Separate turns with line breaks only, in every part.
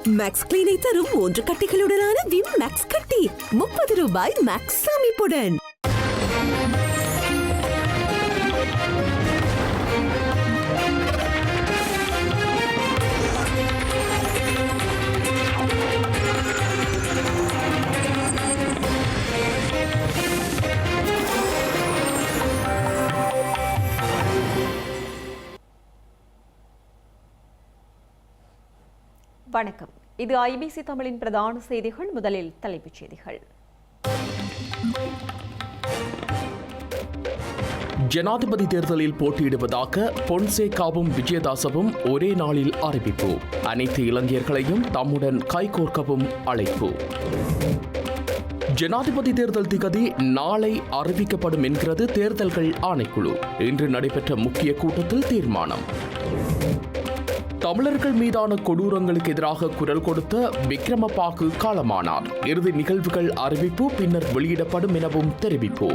Maths கிளீனை தரும் 3 கட்டிகளுடனான Vim maths கட்டி ₹30 maths சேமிப்புடன்.
வணக்கம். இது ஐபிசி தமிழின் பிரதான செய்திகள். முதலில் தலைப்புச் செய்திகள்.
ஜனாதிபதி தேர்தலில் போட்டியிடுவதாக பொன்சேகாவும் விஜயதாசவும் ஒரே நாளில் அறிவிப்பு. அனைத்து இளைஞர்களையும் தம்முடன் கைகோர்க்கவும் அழைப்பு. ஜனாதிபதி தேர்தல் திகதி நாளை அறிவிக்கப்படும் என்கிறது தேர்தல்கள் ஆணைக்குழு. இன்று நடைபெற்ற முக்கிய கூட்டத்தில் தீர்மானம். தமிழர்கள் மீதான கொடூரங்களுக்கு எதிராக குரல் கொடுத்த விக்ரமபாகு காலமானார். இறுதி நிகழ்வுகள் அறிவிப்பு பின்னர் வெளியிடப்படும் எனவும் தெரிவிப்பு.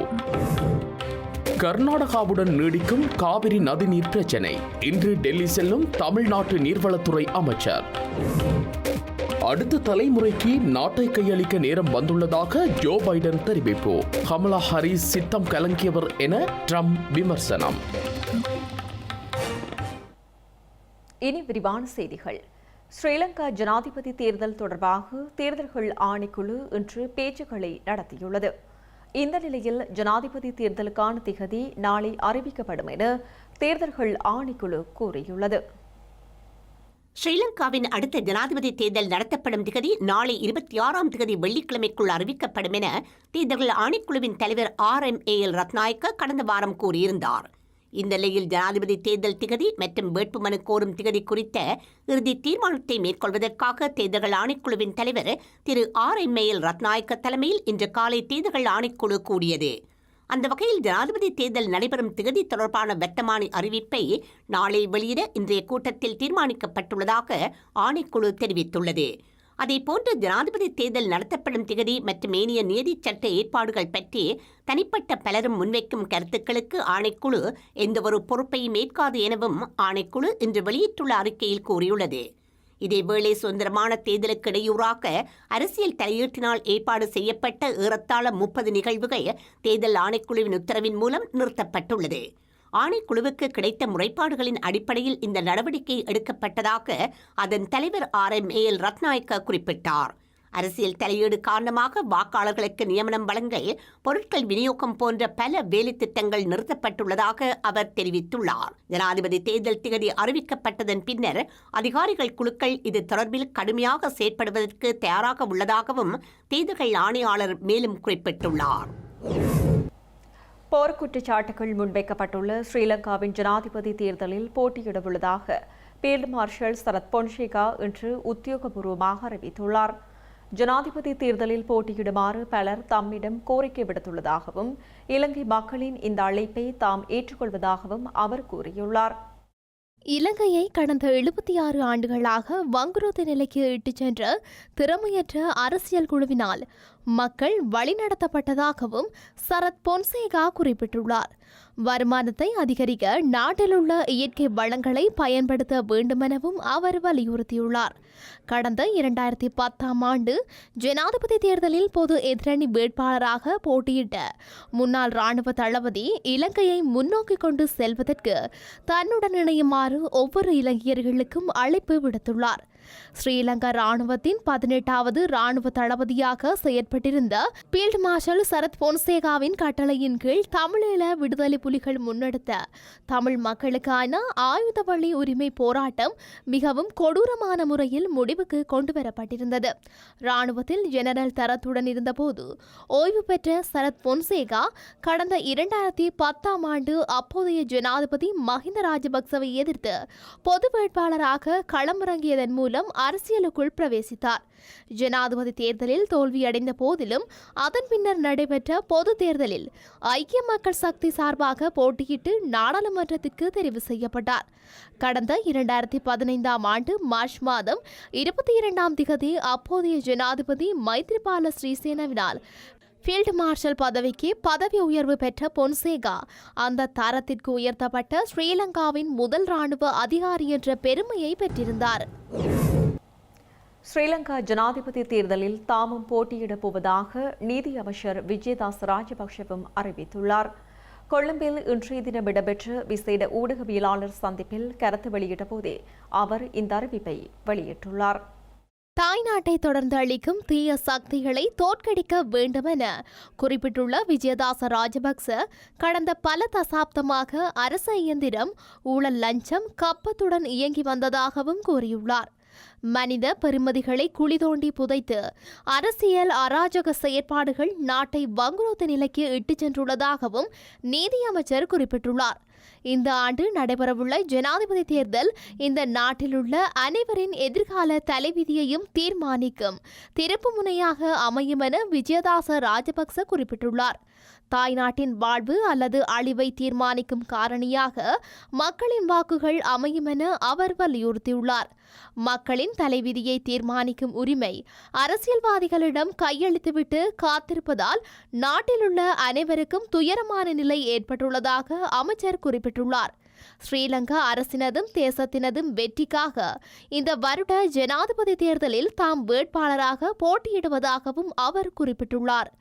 கர்நாடகாவுடன் நீடிக்கும் காவிரி நதிநீர் பிரச்சினை. இன்று டெல்லி செல்லும் தமிழ்நாட்டு நீர்வளத்துறை அமைச்சர். அடுத்த தலைமுறைக்கு நாட்டை கையளிக்க நேரம் வந்துள்ளதாக ஜோ பைடன் தெரிவிப்பு. கமலா ஹாரிஸ் சித்தம் கலங்கியவர் என ட்ரம்ப் விமர்சனம்.
இனி விரிவான செய்திகள். ஸ்ரீலங்கா ஜனாதிபதி தேர்தல் தொடர்பாக தேர்தல்கள் ஆணைக்குழு இன்று பேச்சுக்களை நடத்தியுள்ளது. இந்த நிலையில் ஜனாதிபதி தேர்தலுக்கான திகதி நாளை அறிவிக்கப்படும் என தேர்தல்கள் ஆணைக்குழு கூறியுள்ளது.
ஸ்ரீலங்காவின் அடுத்த ஜனாதிபதி தேர்தல் நடத்தப்படும் திகதி நாளை 26ஆம் திகதி வெள்ளிக்கிழமைக்குள் அறிவிக்கப்படும் என தேர்தல்கள் ஆணைக்குழுவின் தலைவர் RMAL ரத்நாயக்க கடந்த வாரம் கூறியிருந்தார். இந்த நிலையில் ஜனாதிபதி தேர்தல் திகதி மற்றும் வேட்புமனு கோரும் திகதி குறித்த இறுதி தீர்மானத்தை மேற்கொள்வதற்காக தேர்தல்கள் ஆணைக்குழுவின் தலைவர் திரு RMAL ரத்நாயக்க தலைமையில் இன்று காலை தேர்தல்கள் ஆணைக்குழு கூடியது. அந்த வகையில் ஜனாதிபதி தேர்தல் நடைபெறும் திகதி தொடர்பான வர்த்தமானி அறிவிப்பை நாளை வெளியிட இன்றைய கூட்டத்தில் தீர்மானிக்கப்பட்டுள்ளதாக ஆணைக்குழு தெரிவித்துள்ளது. அதேபோன்று ஜனாதிபதி தேர்தல் நடத்தப்படும் திகதி மற்றும் ஏனைய நீதிச் சட்ட ஏற்பாடுகள் பற்றி தனிப்பட்ட பலரும் முன்வைக்கும் கருத்துக்களுக்கு ஆணைக்குழு எந்தவொரு பொறுப்பையும் ஏற்காது எனவும் ஆணைக்குழு இன்று வெளியிட்டுள்ள அறிக்கையில் கூறியுள்ளது. இதேவேளை சுதந்திரமான தேர்தலுக்கு இடையூறாக அரசியல் தலையீட்டினால் ஏற்பாடு செய்யப்பட்ட ஏறத்தாழ 30 நிகழ்வுகள் தேர்தல் ஆணைக்குழுவின் உத்தரவின் மூலம் நிறுத்தப்பட்டுள்ளது. ஆணைக்குழுவுக்கு கிடைத்த முறைப்பாடுகளின் அடிப்படையில் இந்த நடவடிக்கை எடுக்கப்பட்டதாக அதன் தலைவர் RMAL ரத்நாயக்க குறிப்பிட்டார். அரசியல் தலையீடு காரணமாக வாக்காளர்களுக்கு நியமனம் வழங்கல், பொருட்கள் விநியோகம் போன்ற பல வேலைத்திட்டங்கள் நிறுத்தப்பட்டுள்ளதாக அவர் தெரிவித்துள்ளார். ஜனாதிபதி தேர்தல் திகதி அறிவிக்கப்பட்டதன் பின்னர் அதிகாரிகள் குழுக்கள் இது தொடர்பில் கடுமையாக செயற்படுவதற்கு தயாராக உள்ளதாகவும் தேர்தல்கள் ஆணையாளர் மேலும் குறிப்பிட்டுள்ளார்.
போர் குற்றச்சாட்டுகள் முன்வைக்கப்பட்டுள்ள ஸ்ரீலங்காவின் ஜனாதிபதி தேர்தலில் போட்டியிடவுள்ளதாக ஃபீல்டு மார்ஷல் சரத் பொன்சேகா இன்று உத்தியோகபூர்வமாக அறிவித்துள்ளார். ஜனாதிபதி தேர்தலில் போட்டியிடுமாறு பலர் தம்மிடம் கோரிக்கை விடுத்துள்ளதாகவும் இலங்கை மக்களின் இந்த அழைப்பை தாம் ஏற்றுக்கொள்வதாகவும் அவர் கூறியுள்ளார்.
இலங்கையை கடந்த 76 ஆண்டுகளாக வங்குரோத்து நிலைக்கு இட்டுச் சென்ற திறமையற்ற அரசியல் குழுவினால் மக்கள் வழிநடத்தப்பட்டதாகவும் சரத் பொன்சேகா குறிப்பிட்டுள்ளார். வருமானத்தை அதிகரிக்க நாட்டில் உள்ள இயற்கை வளங்களை பயன்படுத்த வேண்டுமெனவும் அவர் வலியுறுத்தியுள்ளார். கடந்த 2010ஆம் ஆண்டு ஜனாதிபதி தேர்தலில் பொது எதிரணி வேட்பாளராக போட்டியிட்ட முன்னாள் இராணுவ தளபதி இலங்கையை முன்னோக்கி கொண்டு செல்வதற்கு தன்னுடன் இணையுமாறு ஒவ்வொரு இலங்கையர்களுக்கும் அழைப்பு விடுத்துள்ளார். ஸ்ரீலங்கா ராணுவத்தின் 18வது ராணுவ தளபதியாக செயற்பட்டிருந்த ஃபீல்டு மார்ஷல் சரத் பொன்சேகாவின் கட்டளையின் கீழ் தமிழீழ விடுதலை புலிகள் முன்னெடுத்த தமிழ் மக்களுக்கான ஆயுத வழி உரிமை போராட்டம் மிகவும் கொடூரமான முறையில் முடிவுக்கு கொண்டுவரப்பட்டிருந்தது. ராணுவத்தில் ஜெனரல் தரத்துடன் இருந்தபோது ஓய்வு பெற்ற சரத் பொன்சேகா கடந்த 2010ஆம் ஆண்டு அப்போதைய ஜனாதிபதி மஹிந்த ராஜபக்சவை எதிர்த்து பொது வேட்பாளராக களமிறங்கியதன் மூலம் அரசியலுக்குள் பிரவேசித்தார். ஜனாதிபதி தேர்தலில் தோல்வியடைந்த போதிலும் அதன் பின்னர் நடைபெற்ற பொது தேர்தலில் ஐக்கிய மக்கள் சக்தி சார்பாக போட்டியிட்டு நாடாளுமன்றத்திற்கு தெரிவு செய்யப்பட்டார். கடந்த 2015ஆம் ஆண்டு மார்ச் மாதம் 22ஆம் திகதி அப்போதைய ஜனாதிபதி மைத்ரிபால ஸ்ரீசேனவினால் ஃபீல்டு மார்ஷல் பதவிக்கு பதவி உயர்வு பெற்ற பொன்சேகா அந்த தரத்திற்கு உயர்த்தப்பட்ட ஸ்ரீலங்காவின் முதல் இராணுவ அதிகாரி என்ற பெருமையை பெற்றிருந்தார்.
ஸ்ரீலங்கா ஜனாதிபதி தேர்தலில் தாமும் போட்டியிடப் போவதாக நீதி அமைச்சர் விஜயதாஸ் ராஜபக்ஷவும் அறிவித்துள்ளார். கொழும்பில் இன்றைய தினம் இடம்பெற்ற விசேட ஊடகவியலாளர் சந்திப்பில் கருத்து வெளியிட்ட போதே அவர் இந்த அறிவிப்பை வெளியிட்டுள்ளார்.
தாய்நாட்டை தொடர்ந்து அளிக்கும் தீய சக்திகளை தோற்கடிக்க வேண்டுமென குறிப்பிட்டுள்ள விஜயதாச ராஜபக்ச கடந்த பல தசாப்தமாக அரச இயந்திரம் ஊழல் லஞ்சம் கப்பத்துடன் இயங்கி வந்ததாகவும் கூறியுள்ளார். மனித பெறுமதிகளை குழி தோண்டி புதைத்து அரசியல் அராஜக செயற்பாடுகள் நாட்டை வங்குரோத்த நிலைக்கு இட்டுச் சென்றுள்ளதாகவும் நீதியமைச்சர் குறிப்பிட்டுள்ளார். இந்த ஆண்டு நடைபெறவுள்ள ஜனாதிபதி தேர்தல் இந்த நாட்டிலுள்ள அனைவரின் எதிர்கால தலைவிதியையும் தீர்மானிக்கும் திருப்பு முனையாக அமையும் என விஜயதாச ராஜபக்ச குறிப்பிட்டுள்ளார். தாய்நாட்டின் வாழ்வு அல்லது அழிவை தீர்மானிக்கும் காரணியாக மக்களின் வாக்குகள் அமையும் என அவர் வலியுறுத்தியுள்ளார். மக்களின் தலைவிதியை தீர்மானிக்கும் உரிமை அரசியல்வாதிகளிடம் கையளித்துவிட்டு காத்திருப்பதால் நாட்டிலுள்ள அனைவருக்கும் துயரமான நிலை ஏற்பட்டுள்ளதாக அமைச்சர் குறிப்பிட்டுள்ளார். ஸ்ரீலங்கா அரசினதும் தேசத்தினதும் வெற்றிக்காக இந்த வருட ஜனாதிபதி தேர்தலில் தாம் வேட்பாளராக போட்டியிடுவதாகவும் அவர் குறிப்பிட்டுள்ளார்.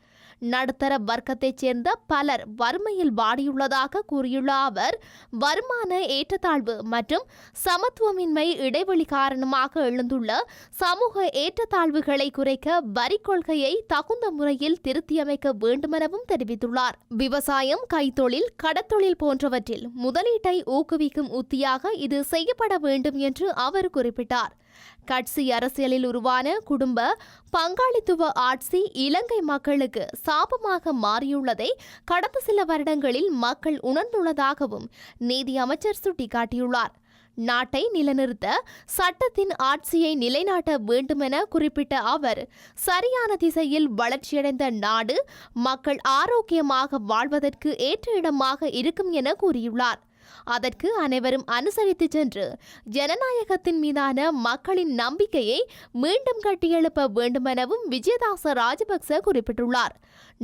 நடுத்தர வர்க்கத்தைச் சேர்ந்த பலர் வறுமையில் வாடியுள்ளதாக கூறியுள்ள அவர், வருமான ஏற்றத்தாழ்வு மற்றும் சமத்துவமின்மை இடைவெளி காரணமாக எழுந்துள்ள சமூக ஏற்றத்தாழ்வுகளை குறைக்க வரி கொள்கையை தகுந்த முறையில் திருத்தியமைக்க வேண்டுமெனவும் தெரிவித்துள்ளார். விவசாயம், கைத்தொழில், கடத்தொழில் போன்றவற்றில் முதலீட்டை ஊக்குவிக்கும் உத்தியாக இது செய்யப்பட வேண்டும் என்று அவர் குறிப்பிட்டார். கட்சி அரசியலில் உருவான குடும்ப பங்காளித்துவ ஆட்சி இலங்கை மக்களுக்கு சாபமாக மாறியுள்ளதை கடந்த சில வருடங்களில் மக்கள் உணர்ந்துள்ளதாகவும் நீதி அமைச்சர் சுட்டிக்காட்டியுள்ளார். நாட்டை நிலைநிறுத்த சட்டத்தின் ஆட்சியை நிலைநாட்ட வேண்டுமென குறிப்பிட்ட அவர், சரியான திசையில் வளர்ச்சியடைந்த நாடு மக்கள் ஆரோக்கியமாக வாழ்வதற்கு ஏற்ற இடமாக இருக்கும் என கூறியுள்ளார். அதற்கு அனைவரும் அனுசரித்து சென்று ஜனநாயகத்தின் மீதான மக்களின் நம்பிக்கையை மீண்டும் கட்டியெழுப்ப வேண்டுமெனவும் விஜயதாச ராஜபக்ச குறிப்பிட்டுள்ளார்.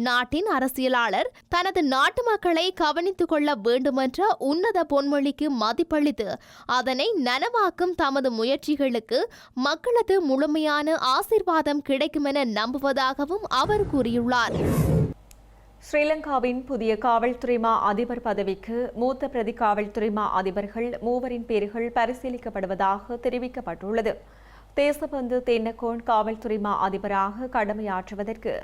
நாட்டின் அரசியலாளர் தனது நாட்டு மக்களை கவனித்துக் கொள்ள வேண்டுமென்ற உன்னத பொன்மொழிக்கு மதிப்பளித்து அதனை நனவாக்கும் தமது முயற்சிகளுக்கு மக்களது முழுமையான ஆசீர்வாதம் கிடைக்கும் என நம்புவதாகவும் அவர் கூறியுள்ளார்.
ஸ்ரீலங்காவின் புதிய காவல்துறை மா அதிபர் பதவிக்கு மூத்த பிரதி காவல்துறை மா அதிபர்கள் 3 பேர்கள் பரிசீலிக்கப்படுவதாக தெரிவிக்கப்பட்டுள்ளது. தேசபந்து தென்னக்கோன் காவல்துறை மா அதிபராக கடமையாற்றுவதற்கு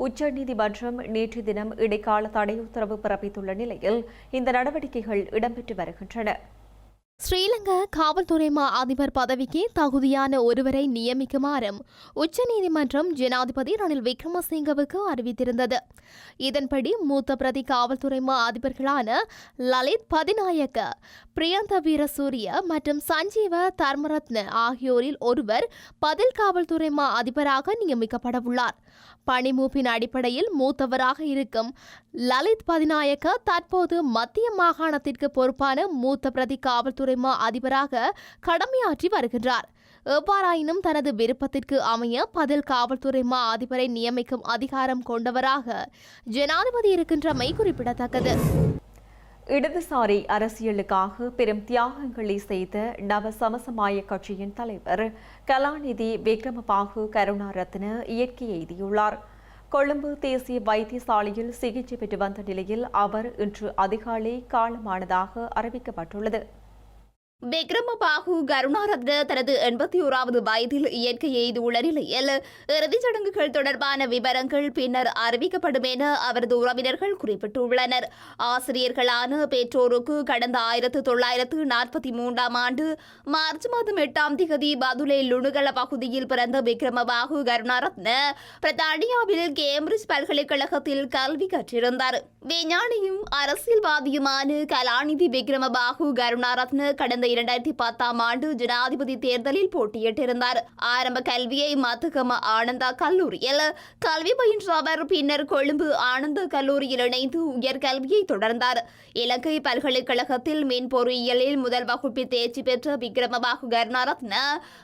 உச்சநீதிமன்றம் நேற்று தினம் இடைக்கால தடை உத்தரவு பிறப்பித்துள்ள நிலையில் இந்த நடவடிக்கைகள் இடம்பெற்று வருகின்றன.
ஸ்ரீலங்கா காவல்துறை மா அதிபர் பதவிக்கு தகுதியான ஒருவரை நியமிக்குமாறும் உச்சநீதிமன்றம் ஜனாதிபதி ரணில் விக்ரமசிங்கவுக்கு அறிவித்திருந்தது. இதன்படி மூத்த பிரதி காவல்துறை மா அதிபர்களான லலித் பதிநாயக்க, பிரியந்த வீரசூரிய மற்றும் சஞ்சீவ தர்மரத்ன ஆகியோரில் ஒருவர் பதில் காவல்துறை மா அதிபராக நியமிக்கப்படவுள்ளார். பணிமூப்பின் அடிப்படையில் மூத்தவராக இருக்கும் லலித் பதிநாயக்க தற்போது மத்திய மாகாணத்திற்கு பொறுப்பான மூத்த பிரதி காவல்துறை மா அதிபராக கடமையாற்றி வருகின்றார். எவ்வாறாயினும் தனது விருப்பத்திற்கு அமைய பதில் காவல்துறை மா அதிபரை நியமிக்கும் அதிகாரம் கொண்டவராக ஜனாதிபதி இருக்கின்றமை குறிப்பிடத்தக்கது.
இடதுசாரி அரசியலுக்காக பெரும் தியாகங்களை செய்த நவ சமசமாய கட்சியின் தலைவர் கலாநிதி விக்ரமபாகு கருணாரத்ன இயற்கை எய்தியுள்ளார். கொழும்பு தேசிய வைத்தியசாலையில் சிகிச்சை பெற்று வந்த நிலையில் அவர் இன்று அதிகாலை காலமானதாக அறிவிக்கப்பட்டுள்ளது.
விக்ரமபாகு கருணாரத்ன தனது 81வது வயதில் இயற்கை எய்துள்ள நிலையில் இறுதிச் சடங்குகள் தொடர்பான விவரங்கள் பின்னர் அறிவிக்கப்படும் என அவரது உறவினர்கள் குறிப்பிட்டுள்ளனர். ஆசிரியர்களான பெற்றோருக்கு கடந்த 1943ஆம் ஆண்டு மார்ச் மாதம் 8ஆம் தேதி பதுளை லுணுகல பகுதியில் பிறந்த விக்ரமபாகு கருணாரத்ன பிரித்தானியாவில் கேம்பிரிட்ஜ் பல்கலைக்கழகத்தில் கல்வி கற்றிருந்தார். விஞ்ஞானியும் அரசியல்வாதியுமான கலாநிதி விக்ரமபாகு கருணாரத்ன கடந்த 2010ஆம் ஆண்டு ஜனாதிபதி தேர்தலில் போட்டியிட்டிருந்தார். ஆரம்ப கல்வியை மத்துகம ஆனந்தா கல்லூரியில் கல்வி பயின்ற அவர் பின்னர் கொழும்பு ஆனந்த கல்லூரியில் இணைந்து உயர்கல்வியை தொடர்ந்தார். இலங்கை பல்கலைக்கழகத்தில் மின் பொறியியலில் முதல் வகுப்பில் தேர்ச்சி பெற்ற விக்ரமபாகு கருணாரத்ன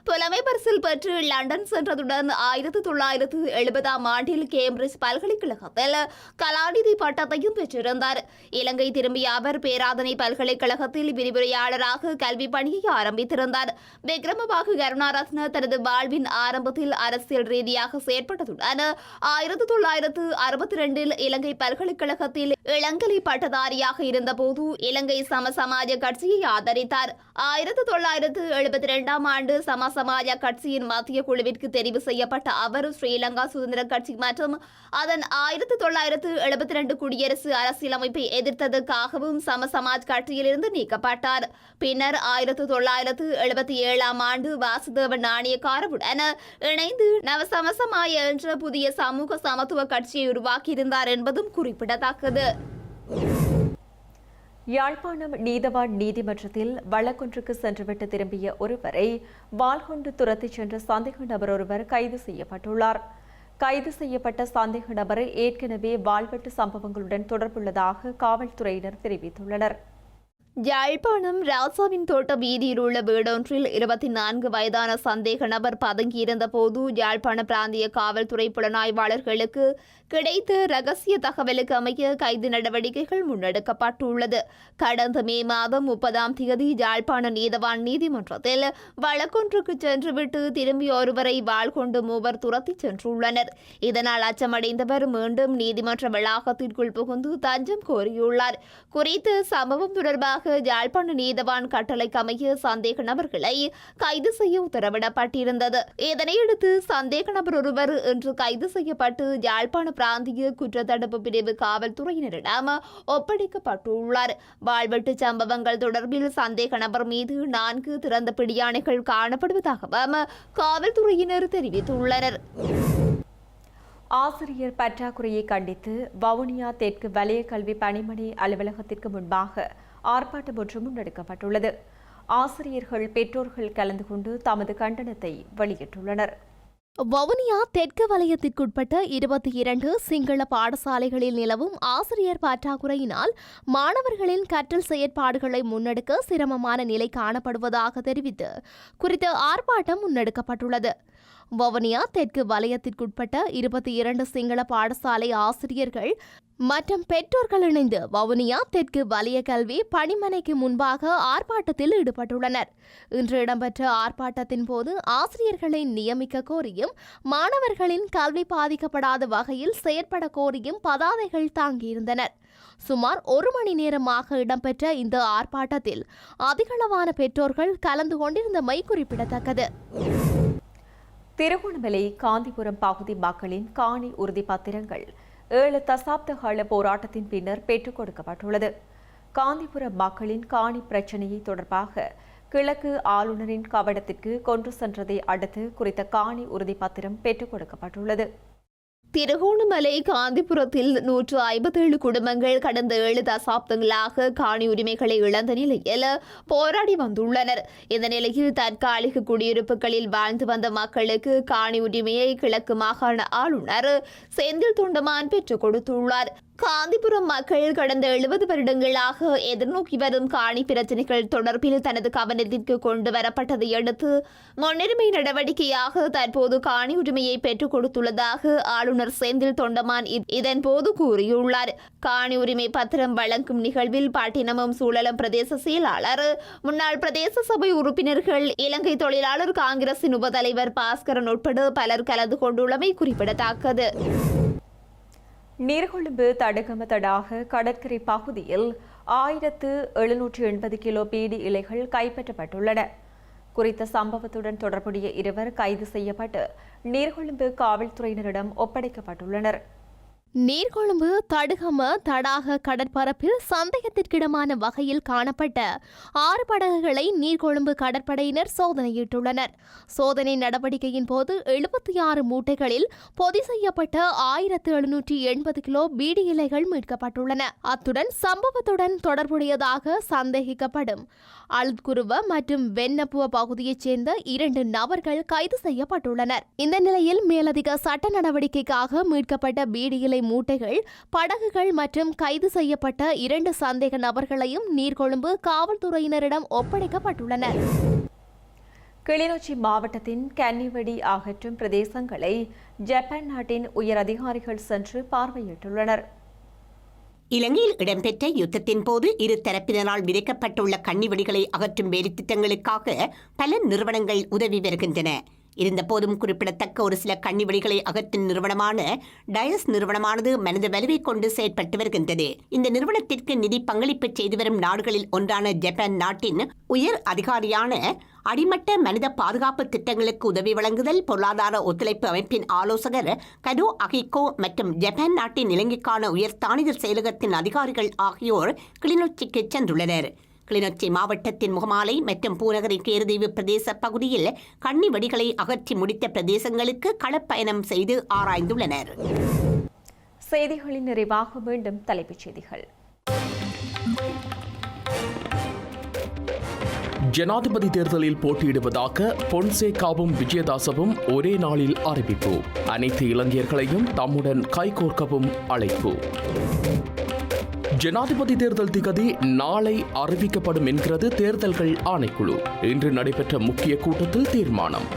புலமை பரிசில் பெற்று லண்டன் சென்றதுடன் 1970ஆம் ஆண்டில் கேம்பிரிட்ஜ் பல்கலைக்கழகத்தில் கலாநிதி பட்டத்தையும் பெற்றிருந்தார். இலங்கை திரும்பிய அவர் பேராதனை பல்கலைக்கழகத்தில் விரிவுரையாளராக கல்வி கல்வி பணியை ஆரம்பித்திருந்தார். விக்ரமபாகு கருணாரத்ன தனது வாழ்வின் ஆரம்பத்தில் அரசியல் ரீதியாக செயற்பட்டதுடன் 1962 இலங்கை பல்கலைக்கழகத்தில் இளங்கலை பட்டதாரியாக இருந்தபோது இலங்கை சமசமாஜ கட்சியை ஆதரித்தார். 1972 ஆண்டு சமசமாஜ கட்சியின் மத்திய குழுவிற்கு தெரிவு செய்யப்பட்ட அவர் ஸ்ரீலங்கா சுதந்திர கட்சி மற்றும் அதன் 1972 குடியரசு அரசியலமைப்பை எதிர்த்ததற்காகவும் சமசமாஜ் கட்சியிலிருந்து நீக்கப்பட்டார். பின்னர் 1977 ஆண்டு வாசுதேவ நாணயக்காரவுடன் இணைந்து நவசமசமாய என்ற புதிய சமூக சமத்துவ கட்சியை உருவாக்கியிருந்தார் என்பதும் குறிப்பிடத்தக்கது.
யாழ்ப்பாணம் நீதவான் நீதிமன்றத்தில் வழக்கொன்றுக்கு சென்றுவிட்டு திரும்பிய ஒருவரை வாள் கொண்டு துரத்திச் சென்ற சந்தேக நபர் ஒருவர் கைது செய்யப்பட்டுள்ளார். கைது செய்யப்பட்ட சந்தேக நபர் ஏற்கனவே வாள்வெட்டு சம்பவங்களுடன் தொடர்புள்ளதாக காவல்துறையினர் தெரிவித்துள்ளனர்.
யாழ்ப்பாணம் ராசாவின் தோட்ட வீதியில் உள்ள வீடொன்றில் 24 வயதான சந்தேக நபர் பதுங்கியிருந்த போது யாழ்ப்பாண பிராந்திய காவல்துறை புலனாய்வாளர்களுக்கு கிடைத்த ரகசிய தகவலுக்கு அமைய கைது நடவடிக்கைகள் முன்னெடுக்கப்பட்டுள்ளது. கடந்த மே மாதம் 30ஆம் தேதி யாழ்ப்பாண நீதவான் நீதிமன்றத்தில் வழக்கொன்றுக்கு சென்றுவிட்டு திரும்பிய ஒருவரை வாள் கொண்டு மூவர் துரத்தி சென்றுள்ளனர். இதனால் அச்சமடைந்தவர் மீண்டும் நீதிமன்ற வளாகத்திற்குள் புகுந்து தஞ்சம் கோரியுள்ளார். குறித்த சம்பவம் தொடர்பாக யாழ்ப்பாண நீதவான் கட்டளைக்கு அமைய சந்தேக நபர்களை கைது செய்ய உத்தரவிடப்பட்டிருந்தது. இதனையடுத்து சந்தேக நபர் ஒருவர் இன்று கைது செய்யப்பட்டு யாழ்ப்பாண பிராந்திய குற்றத்தடுப்பு பிரிவு காவல்துறையினரிடம் ஒப்படைக்கப்பட்டுள்ளார். வாழ்வெட்டு சம்பவங்கள் தொடர்பில் சந்தேக நபர் மீது 4 திறந்த பிடியாணைகள் காணப்படுவதாகவும் காவல்துறையினர் தெரிவித்துள்ளனர்.
ஆசிரியர் பற்றாக்குறையை கண்டித்து வவுனியா தெற்கு வலய கல்வி பணிமனை அலுவலகத்திற்கு முன்பாக ஆர்ப்பாட்டம் ஒன்று முன்னெடுக்கப்பட்டுள்ளது. ஆசிரியர்கள் பெற்றோர்கள் கலந்து கொண்டு தமது கண்டனத்தை வெளியிட்டுள்ளனர்.
வவுனியா தெற்கு வலயத்திற்குட்பட்ட 22 சிங்கள பாடசாலைகளில் நிலவும் ஆசிரியர் பற்றாக்குறையினால் மாணவர்களின் கற்றல் செயற்பாடுகளை முன்னெடுக்க சிரமமான நிலை காணப்படுவதாக தெரிவித்து குறித்த ஆர்ப்பாட்டம் முன்னெடுக்கப்பட்டுள்ளது. வவுனியா தெற்கு வலயத்திற்குட்பட்ட 22 சிங்கள பாடசாலை ஆசிரியர்கள் மற்றும் பெற்றோர்கள் இணைந்து வவுனியா தெற்கு வலய கல்வி பணிமனைக்கு முன்பாக ஆர்ப்பாட்டத்தில் ஈடுபட்டுள்ளனர். இன்று இடம்பெற்ற ஆர்ப்பாட்டத்தின் போது ஆசிரியர்களை நியமிக்க கோரியும் மாணவர்களின் கல்வி பாதிக்கப்படாத வகையில் செயற்பட கோரியும் பதாதைகள் தாங்கியிருந்தனர். சுமார் 1 மணி நேரமாக இடம்பெற்ற இந்த ஆர்ப்பாட்டத்தில் அதிகளவான பெற்றோர்கள் கலந்து கொண்டிருந்தமை குறிப்பிடத்தக்கது.
திருகோணமலை காந்திபுரம் பகுதி மக்களின் காணி உறுதி பத்திரங்கள் 7 தசாப்த கால போராட்டத்தின் பின்னர் பெற்றுக் கொடுக்கப்பட்டுள்ளது. காந்திபுரம் மக்களின் காணி பிரச்சினையை தொடர்பாக கிழக்கு ஆளுநரின் கவனத்திற்கு கொண்டு சென்றதை அடுத்து குறித்த காணி உறுதி பத்திரம் பெற்றுக் கொடுக்கப்பட்டுள்ளது.
திருகோணமலை காந்திபுரத்தில் 157 குடும்பங்கள் கடந்த 7 தசாப்தங்களாக காணி உரிமைகளை இழந்த நிலையில் போராடி வந்துள்ளனர். இந்த நிலையில் தற்காலிக குடியிருப்புகளில் வாழ்ந்து வந்த மக்களுக்கு காணி உரிமையை கிழக்கு மாகாண ஆளுநர் செந்தில் தொண்டமான் பெற்றுக் கொடுத்துள்ளார். காந்திபுரம் மக்கள் கடந்த 70 வருடங்களாக எதிர்நோக்கி வரும் காணி பிரச்சினைகள் தொடர்பில் தனது கவனத்திற்கு கொண்டு வரப்பட்டதை அடுத்து முன்னுரிமை நடவடிக்கையாக தற்போது காணி உரிமையை பெற்றுக் கொடுத்துள்ளதாக ஆளுநர் செந்தில் தொண்டமான் இதன் போது கூறியுள்ளார். காணி உரிமை பத்திரம் வழங்கும் நிகழ்வில் பட்டினமும் சூழலும் பிரதேச செயலாளர், முன்னாள் பிரதேச சபை உறுப்பினர்கள், இலங்கை தொழிலாளர் காங்கிரசின் உபதலைவர் பாஸ்கரன் உட்பட பலர் கலந்து கொண்டுள்ளமை குறிப்பிடத்தக்கது.
நீர்கொழும்பு தடுகம தடாக கடற்கரை பகுதியில் 1780 கிலோ பீடி இலைகள் கைப்பற்றப்பட்டுள்ளன. குறித்த சம்பவத்துடன் தொடர்புடைய 2 கைது செய்யப்பட்டு நீர்கொழும்பு காவல்துறையினரிடம் ஒப்படைக்கப்பட்டுள்ளனர்.
நீர்கொழும்பு தடுகம தடாக கடற்பரப்பில் சந்தேகத்திற்கிடமான வகையில் காணப்பட்ட 6 படகுகளை நீர்கொழும்பு கடற்படையினர் சோதனையிட்டுள்ளனர். சோதனை நடவடிக்கையின் போது 76 மூட்டைகளில் பொதி செய்யப்பட்ட 1780 கிலோ பீடி இலைகள் மீட்கப்பட்டுள்ளன. அத்துடன் சம்பவத்துடன் தொடர்புடையதாக சந்தேகிக்கப்படும் அல்குருவ மற்றும் வெண்ணப்புவ பகுதியைச் சேர்ந்த 2 நபர்கள் கைது செய்யப்பட்டுள்ளனர். இந்த நிலையில் மேலதிக சட்ட நடவடிக்கைக்காக மீட்கப்பட்ட பீடி இலை மூட்டைகள், படகுகள் மற்றும் கைது செய்யப்பட்ட 2 சந்தேக நபர்களையும் நீர்கொழும்பு காவல்துறையினரிடம் ஒப்படைக்கப்பட்டுள்ளன.
கிளிநொச்சி மாவட்டத்தின் கன்னிவெடி அகற்றும் பிரதேசங்களை ஜப்பான் நாட்டின் உயர் அதிகாரிகள் சென்று பார்வையிட்டுள்ளனர்.
இலங்கையில் இடம்பெற்ற யுத்தத்தின் போது இரு தரப்பினரால் விதைக்கப்பட்டுள்ள கன்னிவெடிகளை அகற்றும் வேலைத்திட்டங்களுக்காக பல நிறுவனங்கள் உதவி வருகின்றன. இருந்தபோதும் குறிப்பிடத்தக்க ஒரு சில கன்னிவெடிகளை அகற்றும் நிறுவனமான டயஸ் நிறுவனமானது மனித வலுவை கொண்டு செயற்பட்டு வருகின்றது. இந்த நிறுவனத்திற்கு நிதி பங்களிப்பு செய்து வரும் நாடுகளில் ஒன்றான ஜப்பான் நாட்டின் உயர் அதிகாரியான அடிமட்ட மனித பாதுகாப்பு திட்டங்களுக்கு உதவி வழங்குதல் பொருளாதார ஒத்துழைப்பு அமைப்பின் ஆலோசகர் கடோ அகிகோ மற்றும் ஜப்பான் நாட்டின் இலங்கைக்கான உயர் தானியல் செயலகத்தின் அதிகாரிகள் ஆகியோர் கிளிநொச்சிக்கு சென்றுள்ளனர். கிளிநொச்சி மாவட்டத்தின் முகமாலை மற்றும் பூநகரி கேரதீவு பிரதேச பகுதியில் கன்னி வெடிகளை அகற்றி முடித்த பிரதேசங்களுக்கு களப்பயணம் செய்து ஆராய்ந்துள்ளனர்.
செய்திகளின் நிறைவாக மீண்டும் தலைப்புச் செய்திகள்.
ஜனாதிபதி தேர்தலில் போட்டியிடுவதாக பொன்சேகாவும் விஜயதாசவும் ஒரே நாளில் அறிவிப்பு. அனைத்து இளைஞர்களையும் தம்முடன் கைகோர்க்கவும் அழைப்பு. ஜனாதிபதி தேர்தல் திகதி நாளை அறிவிக்கப்படும் என்கிறது தேர்தல்கள் ஆணைக்குழு. இன்று நடைபெற்ற முக்கிய கூட்டத்தில் தீர்மானம்.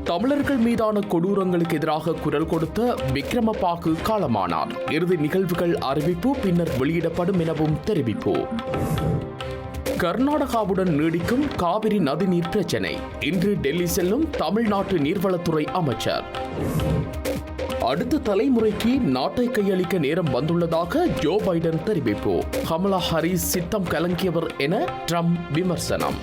தமிழர்கள் மீதான கொடூரங்களுக்கு எதிராக குரல் கொடுத்த விக்ரமபாகு காலமானார். இறுதி நிகழ்வுகள் அறிவிப்பு பின்னர் வெளியிடப்படும் எனவும் தெரிவிப்பு. கர்நாடகாவுடன் நீடிக்கும் காவிரி நதிநீர் பிரச்சினை. இன்று டெல்லி செல்லும் தமிழ்நாட்டு நீர்வளத்துறை அமைச்சர். அடுத்த தலைமுறைக்கு நாட்டை கையளிக்க நேரம் வந்துள்ளதாக ஜோ பைடன் தெரிவிப்பு. கமலா ஹாரிஸ் சித்தம் கலங்கியவர் என ட்ரம்ப் விமர்சனம்.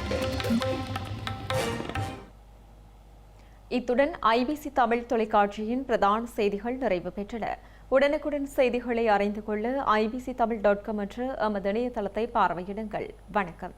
இத்துடன் ஐபிசி தமிழ் தொலைக்காட்சியின் பிரதான செய்திகள் நிறைவு பெற்றன. உடனுக்குடன் செய்திகளை அறிந்து கொள்ள IBCTamil.com என்ற எமது இணையதளத்தை பார்வையிடுங்கள். வணக்கம்.